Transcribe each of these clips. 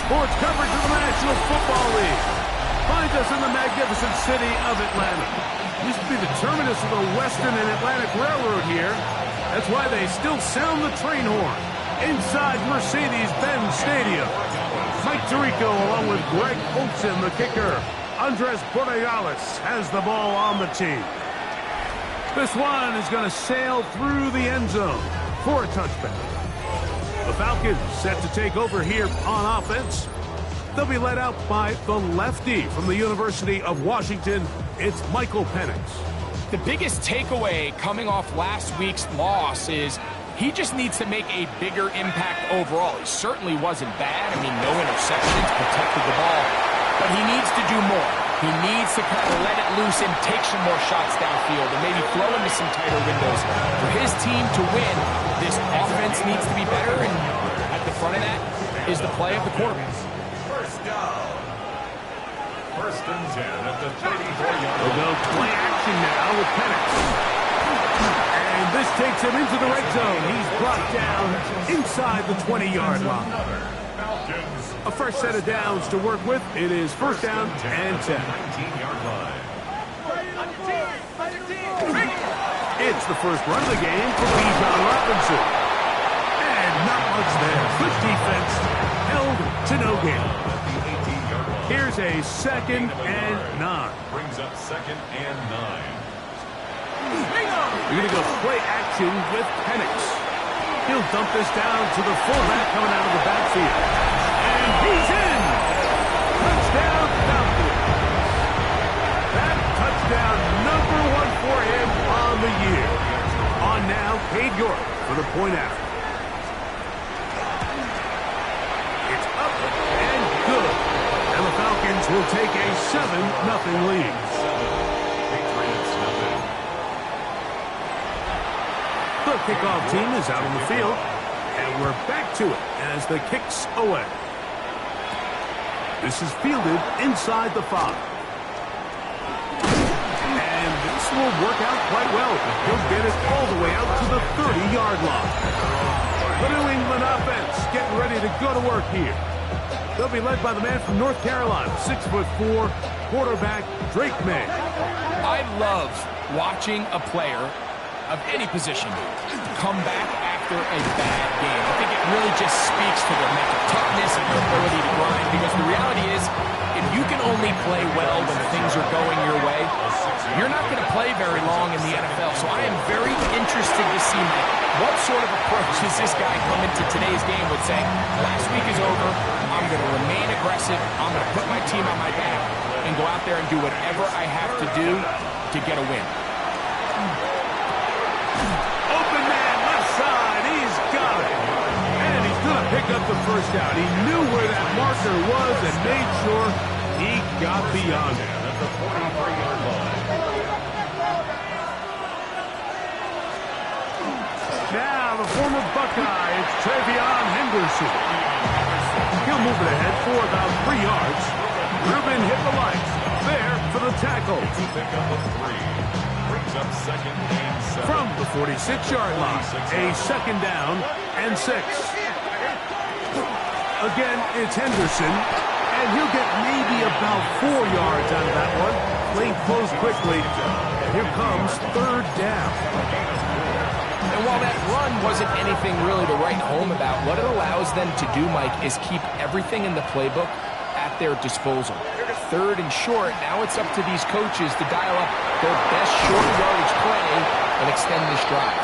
Sports coverage of the National Football League. Find us in the magnificent city of Atlanta. Used to be the terminus of the Western and Atlantic Railroad here. That's why they still sound the train horn inside Mercedes-Benz Stadium. Mike Tirico along with Greg Olsen, the kicker. Andres Borregales has the ball on the tee. This one is going to sail through the end zone for a touchback. The Falcons set to take over here on offense. They'll be led out by the lefty from the University of Washington. It's Michael Penix. The biggest takeaway coming off last week's loss is he just needs to make a bigger impact overall. He certainly wasn't bad. I mean, no interceptions, protected the ball. But he needs to do more. He needs to kind of let it loose and take some more shots downfield and maybe throw into some tighter windows. For his team to win, this offense needs to be better, and at the front of that is the play of the quarterback. First down. First and 10 at the 34-yard line. We'll go play action now with Penix. And this takes him into the red zone. He's brought down inside the 20-yard line. A fresh set of downs to work with. It is first down and 10. 19-yard line. It's the first run of the game for Bijan Robinson. And not much there. Good defense. Held to no gain. Here's a second and 9. Brings up second and 9. We're going to go play action with Penix. He'll dump this down to the fullback coming out of the backfield. And he's in! Touchdown, Falcons. That touchdown number 1 for him on the year. On now, Cade York for the point out. It's up and good. And the Falcons will take a 7-0 lead. The kickoff team is out on the field, and we're back to it as the kick's away. This is fielded inside the 5. And this will work out quite well. He'll get it all the way out to the 30-yard line. The New England offense getting ready to go to work here. They'll be led by the man from North Carolina, 6'4", quarterback Drake May. I love watching a player of any position come back after a bad game. I think it really just speaks to their mental toughness and their ability to grind, because the reality is, if you can only play well when things are going your way, you're not going to play very long in the NFL. So I am very interested to see what sort of approach is this guy come into today's game with, saying, last week is over, I'm going to remain aggressive, I'm going to put my team on my back and go out there and do whatever I have to do to get a win. Open man, left side, he's got it. And he's going to pick up the first down. He knew where that marker was and made sure he got beyond it. At the 43-yard line. Now the former Buckeye, it's Travion Henderson. He'll move it ahead for about 3 yards. Reuben hit the lights. There for the tackle. Pick up a 3. Brings up second and 7. From the 46-yard line, a second down and 6. Again, it's Henderson, and he'll get maybe about 4 yards out of that one. Lane closed quickly, and here comes third down. And while that run wasn't anything really to write home about, what it allows them to do, Mike, is keep everything in the playbook at their disposal. Third and short, now it's up to these coaches to dial up their best short yardage play and extend this drive.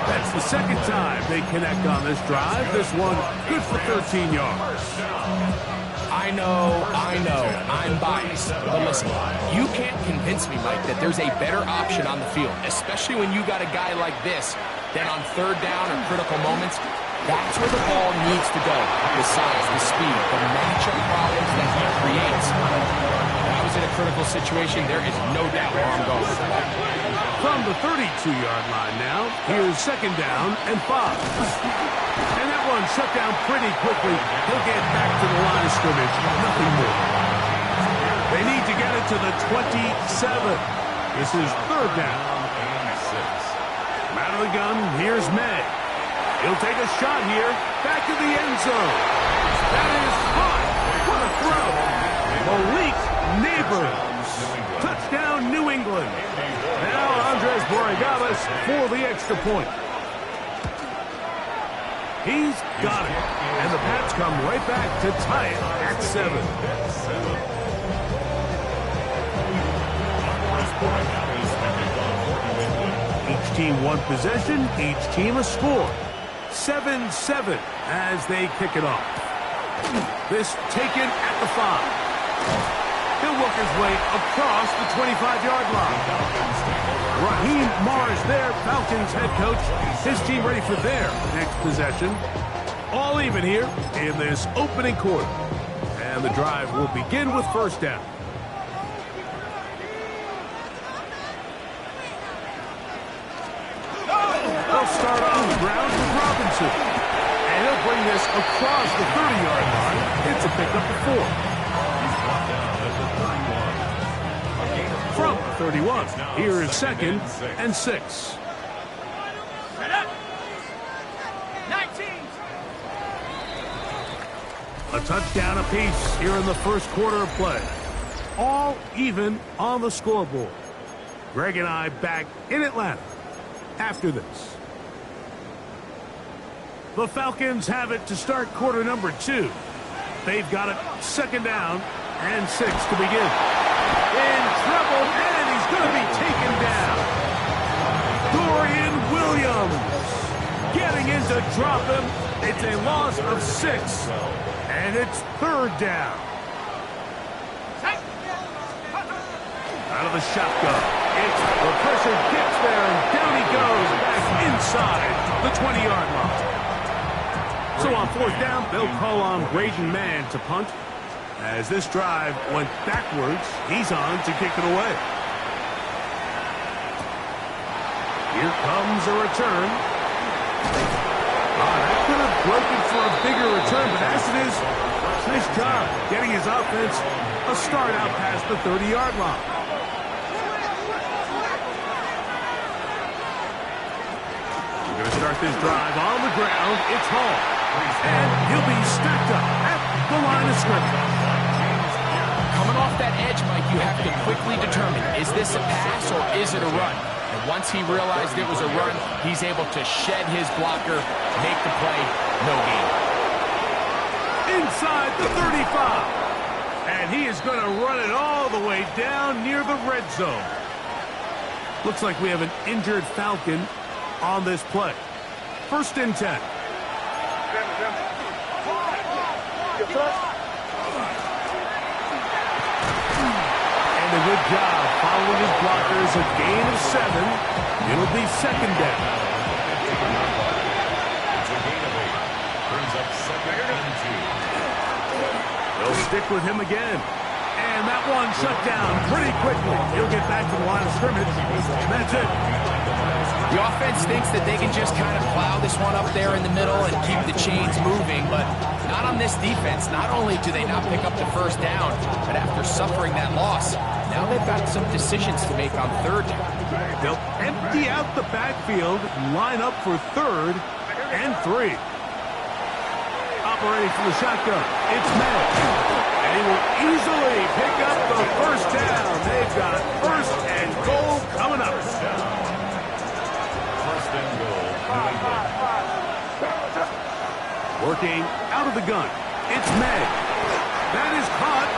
That's the second time they connect on this drive. This one good for 13 yards. I know, I'm biased, but listen, you can't convince me, Mike, that there's a better option on the field, especially when you got a guy like this, then on third down or critical moments, that's where the ball needs to go. The size, the speed, the matchup problems that he creates. If I was in a critical situation, there is no doubt where I'm going with that. From the 32-yard line now, here's second down and 5. And that one shut down pretty quickly. He'll get back to the line of scrimmage. Nothing more. They need to get it to the 27. This is third down. Out of the gun, here's May. He'll take a shot here. Back to the end zone. That is hot. What a throw. Malik Neighbors. Touchdown, New England. Now Andres Borregales for the extra point. He's got it. And the Pats come right back to tie it at 7. Each team one possession, each team a score. 7-7 as they kick it off. This taken at the 5. He'll work his way across the 25-yard line. Raheem Morris there, Falcons head coach. His team ready for their next possession. All even here in this opening quarter. And the drive will begin with first down. They'll start on the ground with Robinson. And he'll bring this across the 30-yard line. It's a pickup of 4. From 31, here is 2nd and 6. 19. A touchdown apiece here in the first quarter of play. All even on the scoreboard. Greg and I back in Atlanta after this. The Falcons have it to start quarter number 2. They've got it 2nd down and 6 to begin. In trouble, and he's going to be taken down. Dorian Williams getting in to drop him. It's a loss of 6, and it's 3rd down. Out of the shotgun. It's the pressure gets there, and down he goes back inside the 20-yard line. So on 4th down, they'll call on Braden Mann to punt. As this drive went backwards, he's on to kick it away. Here comes a return. That could have broken for a bigger return, but as it is, nice job getting his offense a start out past the 30-yard line. We're going to start this drive on the ground. It's Hall. And he'll be stacked up at the line of scrimmage. Coming off that edge, Mike, you have to quickly determine, is this a pass or is it a run? And once he realized it was a run, he's able to shed his blocker, make the play, no gain. Inside the 35. And he is going to run it all the way down near the red zone. Looks like we have an injured Falcon on this play. 1st and 10. And a good job following his blockers. A gain of 7. It'll be 2nd down. It's a gain of 8. Brings up 2nd and 2. They'll stick with him again. And that one shut down pretty quickly. He'll get back to the line of scrimmage. That's it. The offense thinks that they can just kind of plow this one up there in the middle and keep the chains moving, but not on this defense. Not only do they not pick up the 1st down, but after suffering that loss, now they've got some decisions to make on 3rd down. They'll empty out the backfield, line up for 3rd and 3. Operating from the shotgun, it's Madden. And he will easily pick up the 1st down. They've got 1st and goal coming up. 1st and goal, New England. Working out of the gun, it's Madden. That is caught.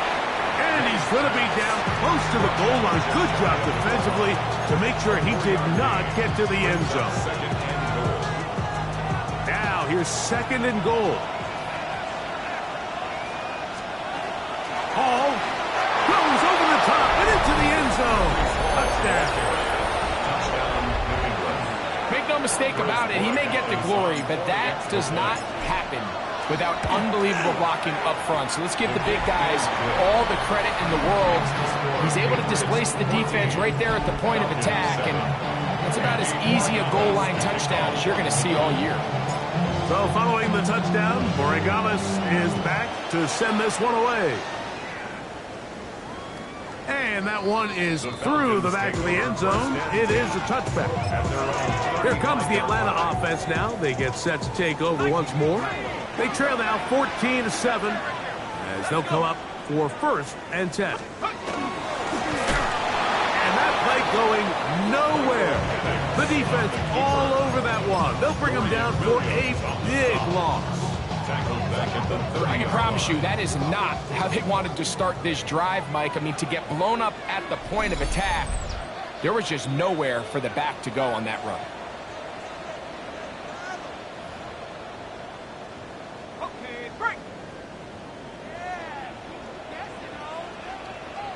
And he's going to be down close to the goal line. Good job defensively to make sure he did not get to the end zone. 2nd and goal. Now here's 2nd and goal. Hall goes over the top and into the end zone. Touchdown. Touchdown, New England. Make no mistake about it, he may get the glory, but that does not happen without unbelievable blocking up front. So let's give the big guys all the credit in the world. He's able to displace the defense right there at the point of attack, and that's about as easy a goal line touchdown as you're going to see all year. So following the touchdown, Borregales is back to send this one away. And that one is through the back of the end zone. It is a touchback. Here comes the Atlanta offense now. They get set to take over once more. They trail now 14-7 as they'll come up for 1st and 10. And that play going nowhere. The defense all over that one. They'll bring them down for a big loss. I can promise you that is not how they wanted to start this drive, Mike. I mean, to get blown up at the point of attack, there was just nowhere for the back to go on that run. Okay, break.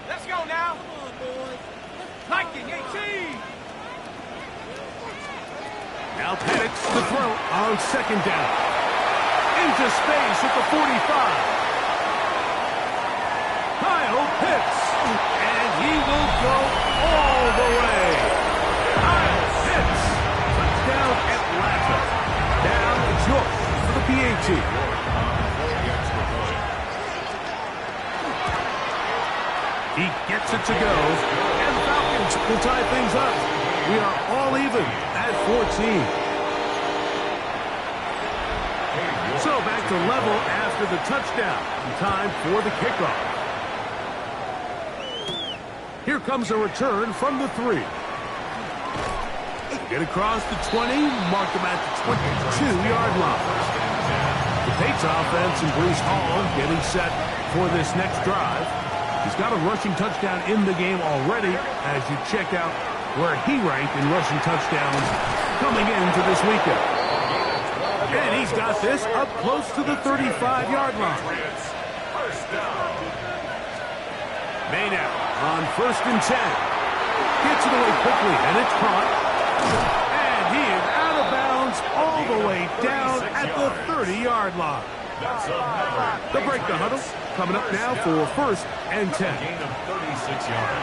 Let's go now. Come on, boys. Liking 18. Now Penix to throw on 2nd down. Into space at the 45. Kyle Pitts. And he will go all the way. Kyle Pitts. Touchdown Atlanta. Now it's York for the PAT. He gets it to go. And the Falcons will tie things up. We are all even at 14. So back to level after the touchdown. Time for the kickoff. Here comes a return from the 3. Get across the 20, mark them at the 22-yard line. The Patriots offense and Bruce Hall getting set for this next drive. He's got a rushing touchdown in the game already as you check out where he ranked in rushing touchdowns coming into this weekend. And he's got this up close to the 35-yard line. May now on 1st and 10. Gets it away quickly, and it's caught. And he is out of bounds all the way down at the 30-yard line. They'll break the huddle. Coming up now for 1st and 10.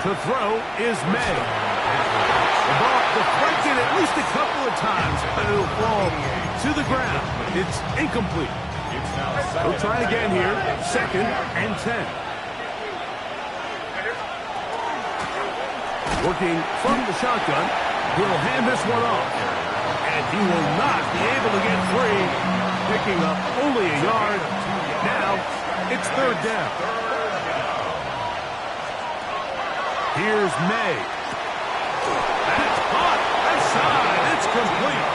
To throw is May. The ball deflected at least a couple of times, but it'll fall to the ground. It's incomplete. We'll try again here. 2nd and 10. Working from the shotgun. He'll hand this one off. And he will not be able to get free. Picking up only a yard. Now it's 3rd down. Here's May. That's caught. Outside. It's complete.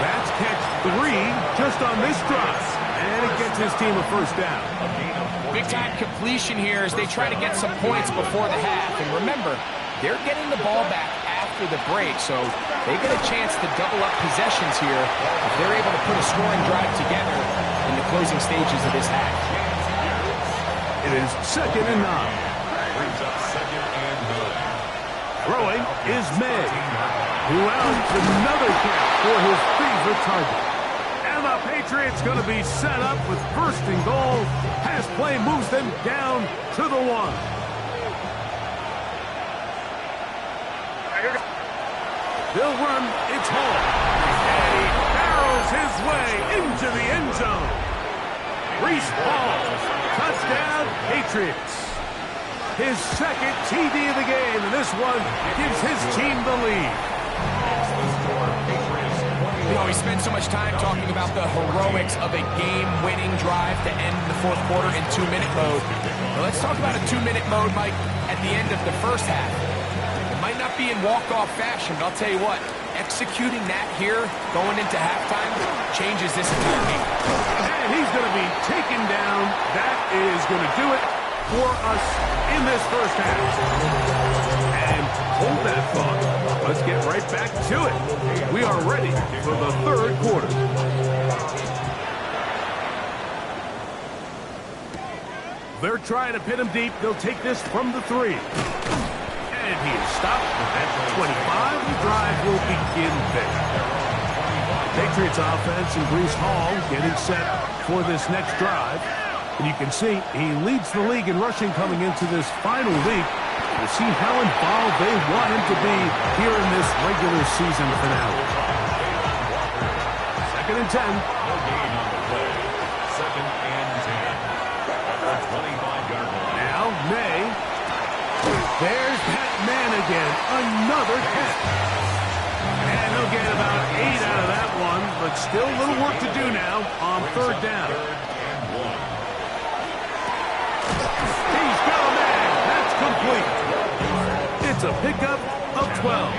That's catch 3 just on this drive. And it gets his team a 1st down. Big-time completion here as they try to get some points before the half. And remember, they're getting the ball back after the break, so they get a chance to double up possessions here if they're able to put a scoring drive together in the closing stages of this half. It is 2nd and 9. Brings up 2nd and 9. Throwing is May, who outs another catch for his favorite target. And the Patriots going to be set up with 1st and goal. Pass play moves them down to the 1. They'll run, it's Hall. And he barrels his way into the end zone. Reese Hall, touchdown, Patriots. His 2nd TD of the game, and this one gives his team the lead. You know, we spend so much time talking about the heroics of a game-winning drive to end the 4th quarter in 2-minute mode. Well, let's talk about a 2-minute mode, Mike, at the end of the 1st half. Might not be in walk-off fashion, but I'll tell you what, executing that here, going into halftime, changes this entire game. And he's going to be taken down. That is going to do it for us in this 1st half. And hold that thought. Let's get right back to it. We are ready for the 3rd quarter. They're trying to pin him deep. They'll take this from the 3. And he is stopped at 25. The drive will begin there. Patriots offense and Bruce Hall getting set for this next drive. And you can see he leads the league in rushing coming into this final week. We'll see how involved they want him to be here in this regular season finale. 2nd and 10. No gain on the play. 2nd and 10. At the 25-yard line. Now May. There's that man again. Another catch. And he'll get about 8 out of that one, but still a little work to do now on third down. He's got a man. That's complete. It's a pickup of 12.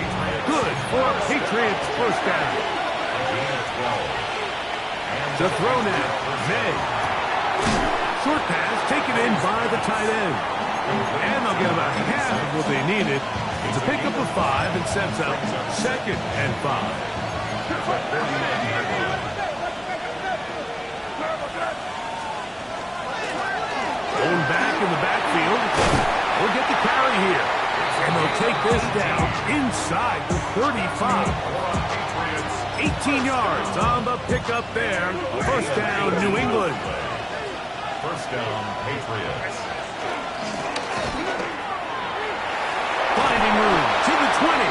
Good for a Patriots first down. To throw now, May. Short pass taken in by the tight end. And they'll get about half of what they needed. It's a pickup of 5 and sets up 2nd and 5. Going back in the backfield. We'll get the carry here. And they'll take this down inside the 35. 18 yards on the pickup there. First down, New England. First down, Patriots. Finding room to the 20.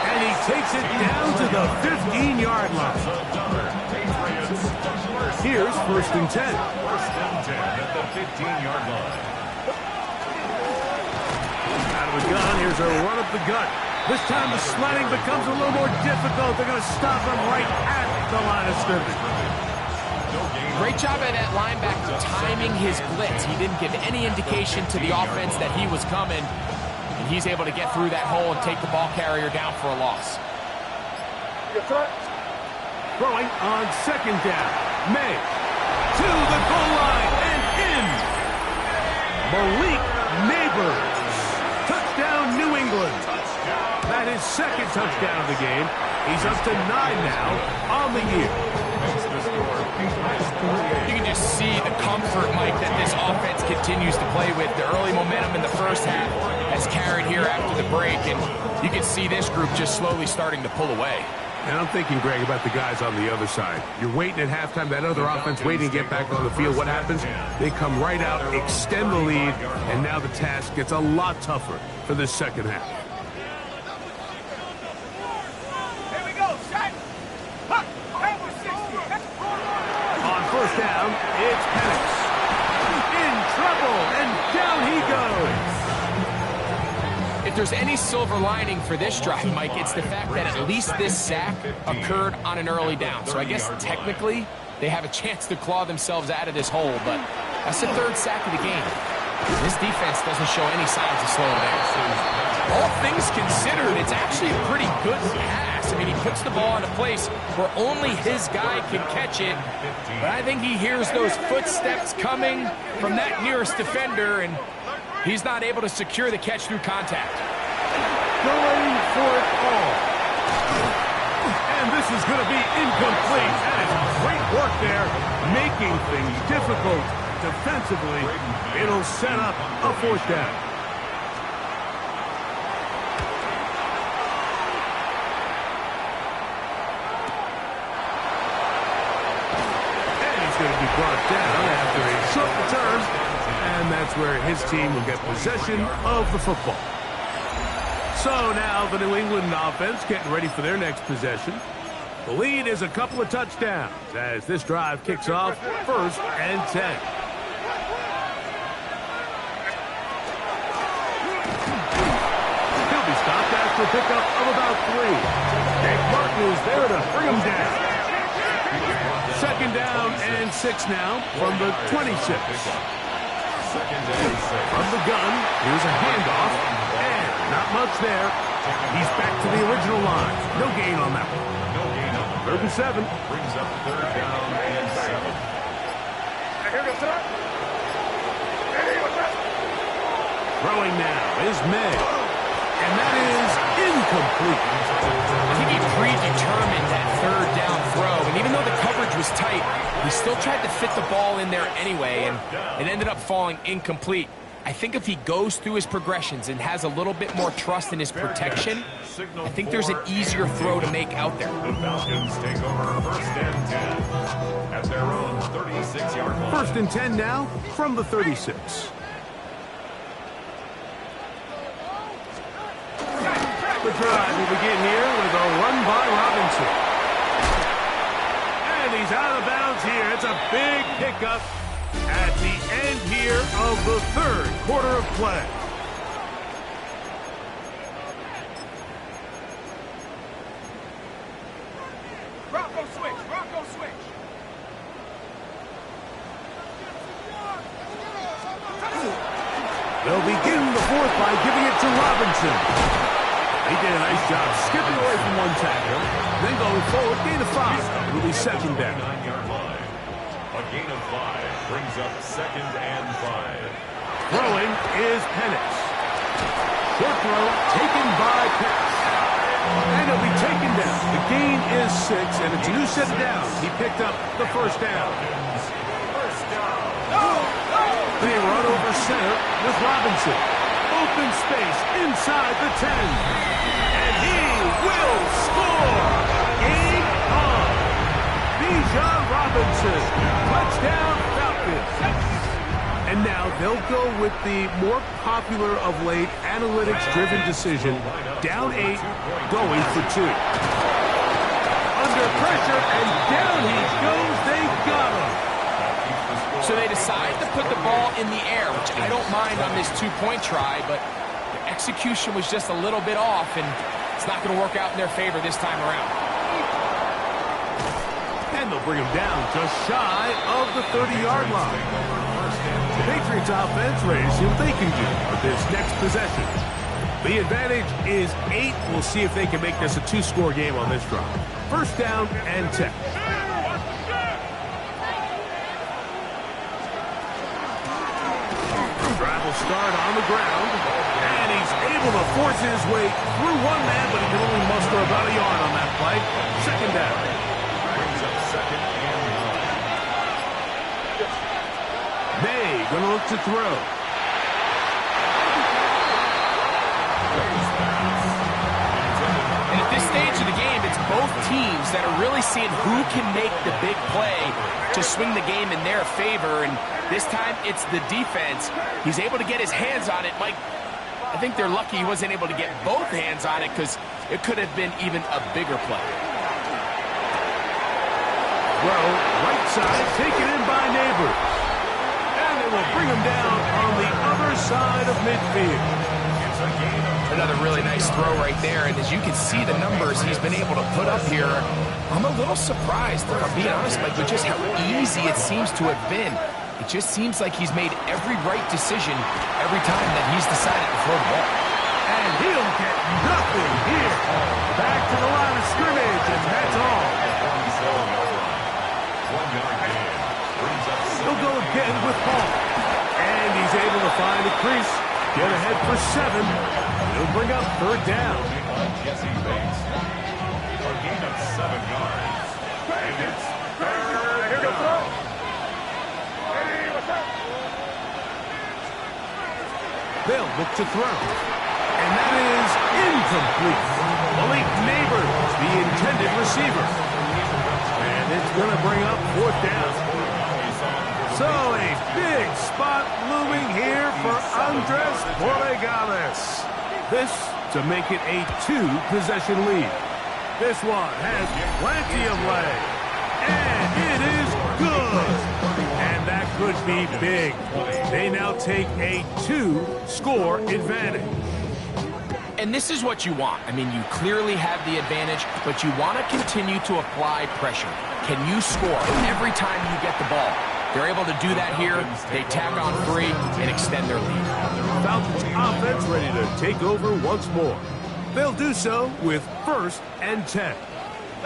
And he takes it down to the 15-yard line. Here's first and 10. First and 10 at the 15-yard line. Out of the gun, here's a run up the gut. This time the sledding becomes a little more difficult. They're going to stop him right at the line of scrimmage. Great job by that linebacker timing his blitz. He didn't give any indication to the offense that he was coming. And he's able to get through that hole and take the ball carrier down for a loss. Throwing on second down. May to the goal line and in. Malik Neighbors. Touchdown, New England. That is second touchdown of the game. He's up to 9 now on the year. You can just see the comfort, Mike, that this offense continues to play with. The early momentum in the first half has carried here after the break, and you can see this group just slowly starting to pull away. And I'm thinking, Greg, about the guys on the other side. You're waiting at halftime, that other offense waiting to get back on the field. What happens? They come right out, extend the lead, and now the task gets a lot tougher for this second half. Here we go, set. On first down, it's Penix. In trouble, and down he goes. If there's any silver lining for this drive, Mike, it's the fact that at least this sack occurred on an early down. So I guess technically they have a chance to claw themselves out of this hole, but that's the 3rd sack of the game. This defense doesn't show any signs of slowing down. All things considered, it's actually a pretty good pass. I mean, he puts the ball in a place where only his guy can catch it, but I think he hears those footsteps coming from that nearest defender, and he's not able to secure the catch through contact. Going for it all. And this is going to be incomplete. That is great work there, making things difficult defensively. It'll set up a 4th down. And he's going to be brought down after a short return. And that's where his team will get possession of the football. So now the New England offense getting ready for their next possession. The lead is a couple of touchdowns as this drive kicks off 1st and 10. He'll be stopped after a pickup of about 3. Jake Martin is there to bring him down. 2nd down and 6 now from the 26. From the gun, here's a handoff, and not much there. He's back to the original line. No gain on that one. No gain on the 3rd and 7. Brings up 3rd down and 7. Throwing now is May, and that is incomplete. I think he predetermined that 3rd down throw, and even though the coverage was tight, he still tried to fit the ball in there anyway, and it ended up falling incomplete. I think if he goes through his progressions and has a little bit more trust in his protection, I think there's an easier throw to make out there. The Falcons take over 1st and 10 at their own 36-yard line. 1st and 10 now from the 36. The drive will begin here with a run by Robinson. And he's out of bounds here. It's a big pickup at the end here of the 3rd quarter of play. Rocco switch, Rocco switch. They'll begin the fourth by giving it to Robinson. He did a nice job skipping away from one tackle, then going forward, gain of 5. It'll be second down. 9-yard line. A gain of 5 brings up second and 5. Throwing is Penix. Short throw taken by Penix. And he'll be taken down. The gain is 6, and it's a new set of downs. He picked up the first down. First down. They run over center with Robinson. Open space inside the 10. And he will score. Game on. Bijan Robinson. Touchdown Falcons. And now they'll go with the more popular of late analytics-driven decision. Down 8, going for 2. Under pressure, and down he goes. They got him. So they decide to put the ball in the air, which I don't mind on this 2-point try, but the execution was just a little bit off, and it's not going to work out in their favor this time around. And they'll bring him down just shy of the 30-yard line. The Patriots offense ready to see what they can do with this next possession. The advantage is 8. We'll see if they can make this a 2-score game on this drive. First down and 10. Drive will start on the ground, and he's able to force his way through one man, but he can only muster about a yard on that play. Second down. Brings up second and 9. May going to look to throw. And at this stage of the game, it's both teams that are really seeing who can make the big play to swing the game in their favor, and this time it's the defense. He's able to get his hands on it. Mike, I think they're lucky he wasn't able to get both hands on it because it could have been even a bigger play. Throw, right side, taken in by Neighbors. And they will bring him down on the other side of midfield. Another really nice throw right there, and as you can see the numbers he's been able to put up here, I'm a little surprised, if I'm being honest, Mike, with just how easy it seems to have been. It just seems like he's made every right decision every time that he's decided to throw the ball. And he'll get nothing here. Back to the line of scrimmage, and that's all. 1-yard gain. Brings up He'll go again with Paul. And he's able to find a crease. Get ahead for 7. He'll bring up third down. Jesse Bates. A gain of 7 yards. And it's third down. They'll look to throw. And that is incomplete. Malik Neighbors, the intended receiver. And it's going to bring up fourth down. So a big spot looming here for Andres Borregales. This to make it a 2-possession lead. This one has plenty of leg. And it is good. And that could be big. They now take a 2-score advantage. And this is what you want. I mean, you clearly have the advantage, but you want to continue to apply pressure. Can you score every time you get the ball? They're able to do that here. They tack on 3 and extend their lead. Falcons offense ready to take over once more. They'll do so with first and 10.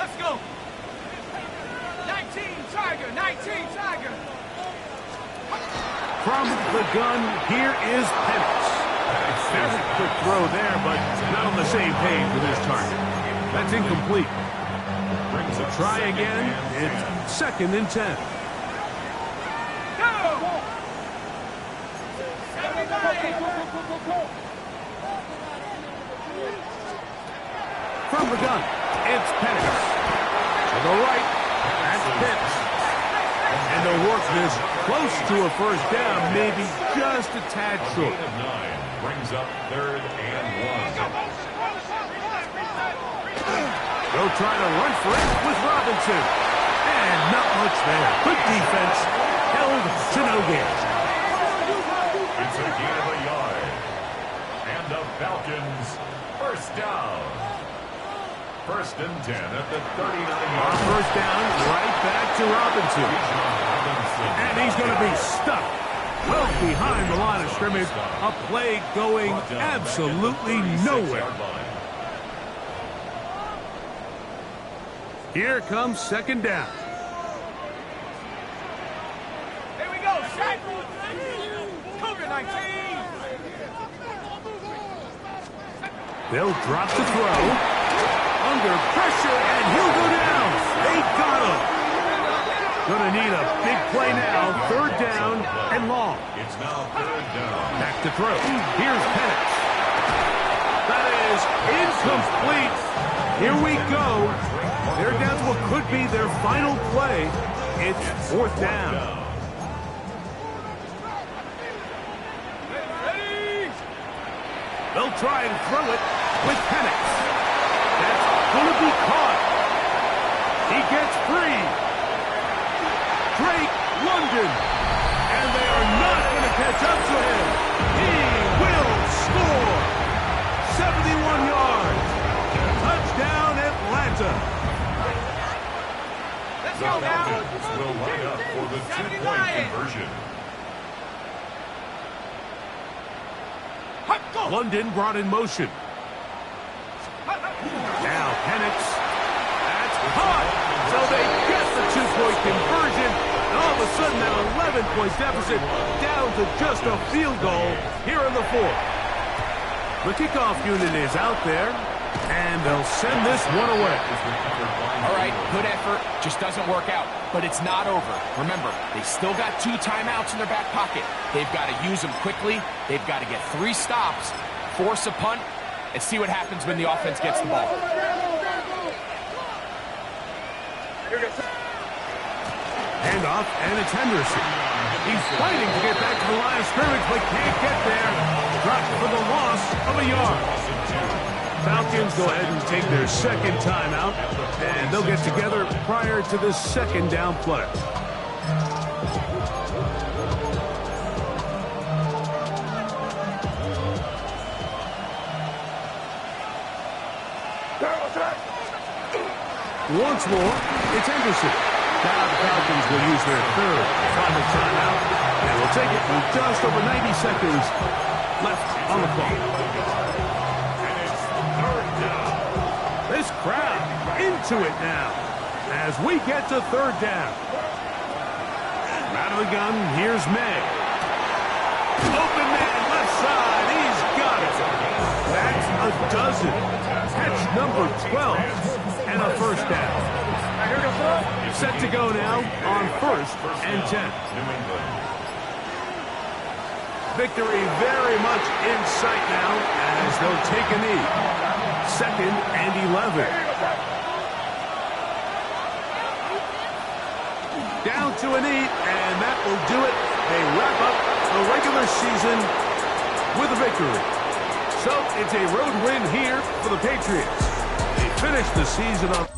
Let's go. 19 Tiger, 19 Tiger. From the gun, here is Penix. There's a quick throw there, but not on the same page with his target. That's incomplete. Try again. It's second and 10. From the gun, it's Penix. To the right, that's Pitts. And they'll work this close to a first down, maybe just a tad short. Gain of 9 brings up third and 1. They'll try to run for it with Robinson. And not much there. Good defense. Held to no gain. It's a gain of a yard. And the Falcons first down. First and 10 at the 39-yard On line. first down, right back to Robinson. And he's going to be stuck well behind the line of scrimmage. A play going absolutely nowhere. Here comes second down. Here we go, set. Cougar 19. They'll drop the throw. Under pressure, and he'll go down. They got him. Gonna need a big play now. Third down and long. It's now third down. Back to throw. Here's Penix. That is incomplete. Here we go. They're down to what could be their final play. It's fourth down. Ready? They'll try and throw it with Penix. That's going to be caught. He gets free. Drake London. And they are not going to catch up to him. He will score. 71 yards. Touchdown, Atlanta. Let's The go now. Falcons will line up for the two-point conversion. London brought in motion. Now Penix. That's caught. So they get the two-point conversion. And all of a sudden, that 11-point deficit down to just a field goal here in the fourth. The kickoff unit is out there, and they'll send this one away. All right, good effort. Just doesn't work out. But it's not over. Remember, they still got 2 timeouts in their back pocket. They've got to use them quickly. They've got to get 3 stops, force a punt, and see what happens when the offense gets the ball. Handoff, and it's Henderson. He's fighting to get back to the line of scrimmage, but can't get there. Dropped for the loss of a yard. Falcons go ahead and take their second timeout, and they'll get together prior to this second down play. Once more, it's Henderson. Now the Falcons will use their third final timeout, and we'll take it with just over 90 seconds left on the clock. And it's third down. This crowd into it now as we get to third down. Out of the gun, here's May. Open man, left side, he's got it. That's a dozen. Catch number 12 and a first down. Set to go now on first and 10. New England. Victory very much in sight now as they'll take a knee. Second and 11. Down to a knee, and that will do it. They wrap up the regular season with a victory. So it's a road win here for the Patriots. They finish the season up.